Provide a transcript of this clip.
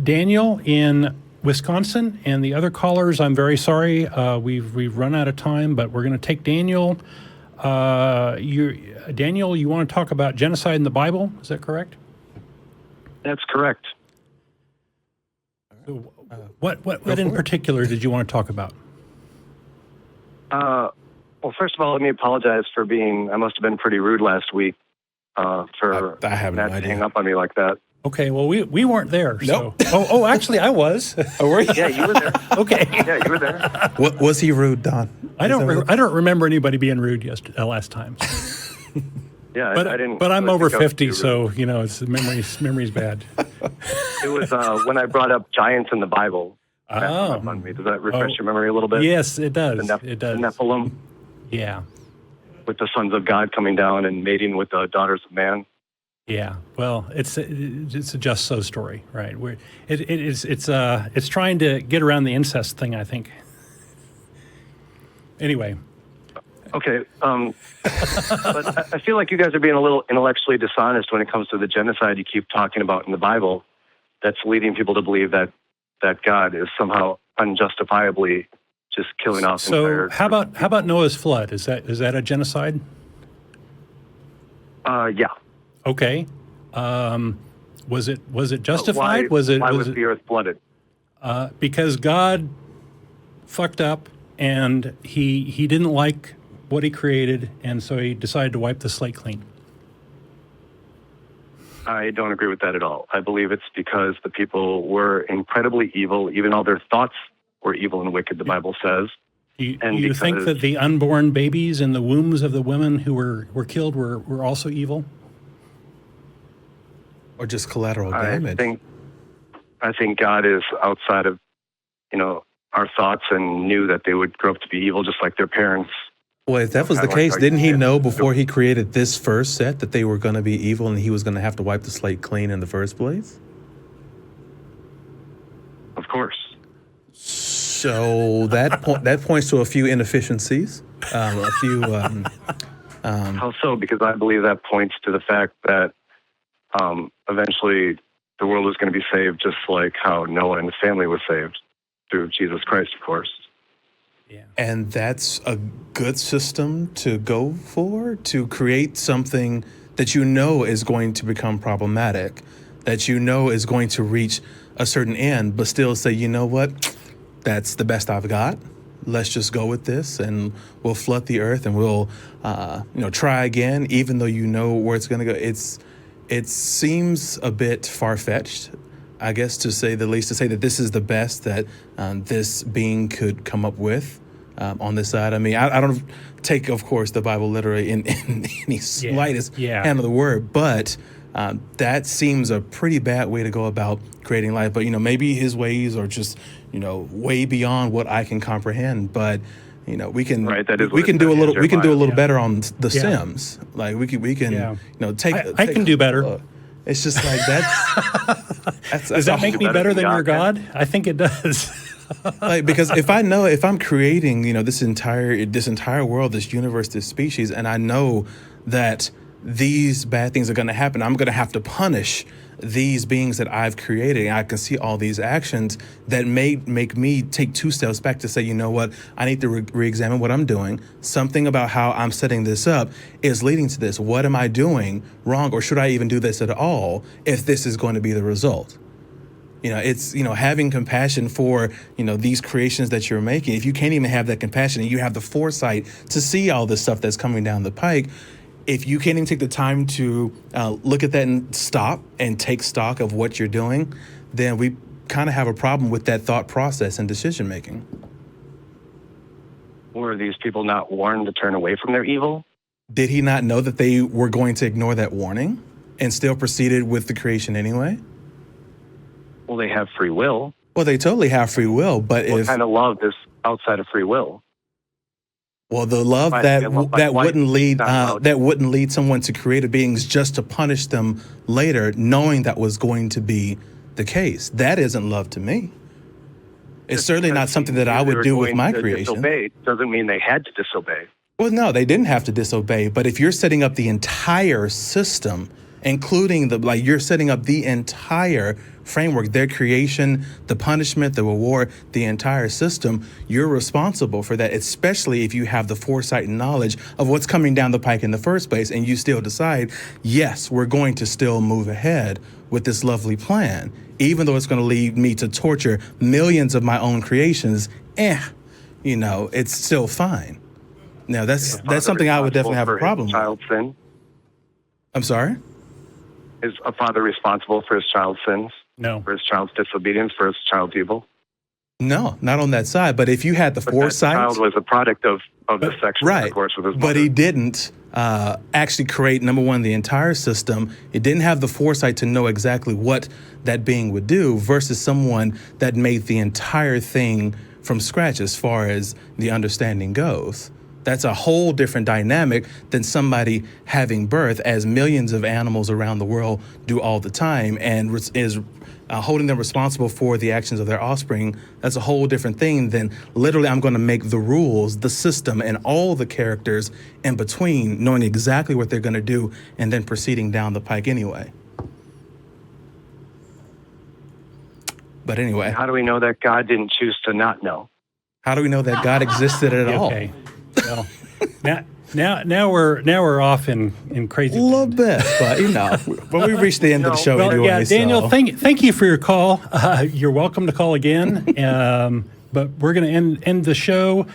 Daniel in Wisconsin, and the other callers, I'm very sorry. We've run out of time, but we're going to take Daniel. Daniel, you want to talk about genocide in the Bible? Is that correct? That's correct. So what in particular did you want to talk about? Well, first of all, let me apologize for I must have been pretty rude last week for I have no Matt idea. hang up on me like that. Okay, well, we weren't there. Nope. So. Oh, actually, I was. Oh, were you? Yeah, you were there. Okay. Yeah, you were there. What, was he rude, Don? I don't remember anybody being rude last time. Yeah, But I didn't. but I'm really over think I was 50, too so it's memory's bad. It was when I brought up giants in the Bible. Matt hung Oh. up on me. Does that refresh your memory a little bit? Yes, it does. The It does. Nephilim Yeah. with the sons of God coming down and mating with the daughters of man. Yeah, well, it's a just so story, right? It's trying to get around the incest thing, I think. Anyway, Okay, but I feel like you guys are being a little intellectually dishonest when it comes to the genocide you keep talking about in the Bible. That's leading people to believe that God is somehow unjustifiably just killing off so entire. how about Noah's flood? Is that a genocide? Yeah. Okay. Was it justified? Why was was the earth flooded? because God fucked up and he didn't like what he created, and so he decided to wipe the slate clean? I don't agree with that at all. I believe it's because the people were incredibly evil. Even all their thoughts were evil and wicked, the Bible says. Do you think that the unborn babies in the wombs of the women who were killed were also evil? Or just collateral damage? I think God is outside of, our thoughts and knew that they would grow up to be evil just like their parents. Well, if that was the case, didn't he know before he created this first set that they were going to be evil and he was going to have to wipe the slate clean in the first place? Of course. So that points to a few inefficiencies, a few. How so? Because I believe that points to the fact that eventually the world was going to be saved just like how Noah and his family was saved through Jesus Christ, of course. Yeah. And that's a good system to go for, to create something that you know is going to become problematic, that you know is going to reach a certain end, but still say, you know what, that's the best I've got. Let's just go with this, and we'll flood the earth, and we'll, try again, even though you know where it's going to go. It seems a bit far-fetched, I guess, to say the least, to say that this is the best that this being could come up with on this side. I mean, I don't take, of course, the Bible literally in any slightest hand of the word, but that seems a pretty bad way to go about creating life. But, maybe his ways are just, way beyond what I can comprehend. But, we can do a little better on The Sims. Like we can take. I can do better. It's just like that's Does that make me better than your God? I think it does. Because if I'm creating, this entire world, this universe, this species, and I know that these bad things are going to happen, I'm going to have to punish these beings that I've created. And I can see all these actions that may make me take two steps back to say, you know what, I need to re-examine what I'm doing. Something about how I'm setting this up is leading to this. What am I doing wrong, or should I even do this at all if this is going to be the result? It's, having compassion for, these creations that you're making. If you can't even have that compassion and you have the foresight to see all this stuff that's coming down the pike, if you can't even take the time to look at that and stop and take stock of what you're doing, then we kind of have a problem with that thought process and decision making. Were these people not warned to turn away from their evil? Did he not know that they were going to ignore that warning and still proceeded with the creation anyway? Well, they have free will. Well, they totally have free will, but what kind of love is outside of free will? Well, the love that wouldn't lead someone to creative beings just to punish them later, knowing that was going to be the case. That isn't love to me. It's certainly not something that I would do with my creation. Disobey doesn't mean they had to disobey. Well, no, they didn't have to disobey. But if you're setting up the entire system including you're setting up the entire framework, their creation, the punishment, the reward, the entire system. You're responsible for that, especially if you have the foresight and knowledge of what's coming down the pike in the first place, and you still decide, yes, we're going to still move ahead with this lovely plan, even though it's going to lead me to torture millions of my own creations. It's still fine. Now, that's something I would definitely have a problem with. Child sin? I'm sorry? Is a father responsible for his child's sins? No. For his child's disobedience, for his child's evil? No, not on that side. But if you had the foresight... That child was a product of the sexual intercourse with his mother. But he didn't actually create, number one, the entire system. It didn't have the foresight to know exactly what that being would do versus someone that made the entire thing from scratch as far as the understanding goes. That's a whole different dynamic than somebody having birth, as millions of animals around the world do all the time, and is holding them responsible for the actions of their offspring. That's a whole different thing than literally I'm going to make the rules, the system, and all the characters in between, knowing exactly what they're going to do and then proceeding down the pike anyway. But anyway. How do we know that God didn't choose to not know? How do we know that God existed at all? Okay. Well, now we're off in crazy. A little bit, but but we've reached the end of the show anyway. Yeah, Daniel, so. thank you for your call. You're welcome to call again. But we're going to end the show.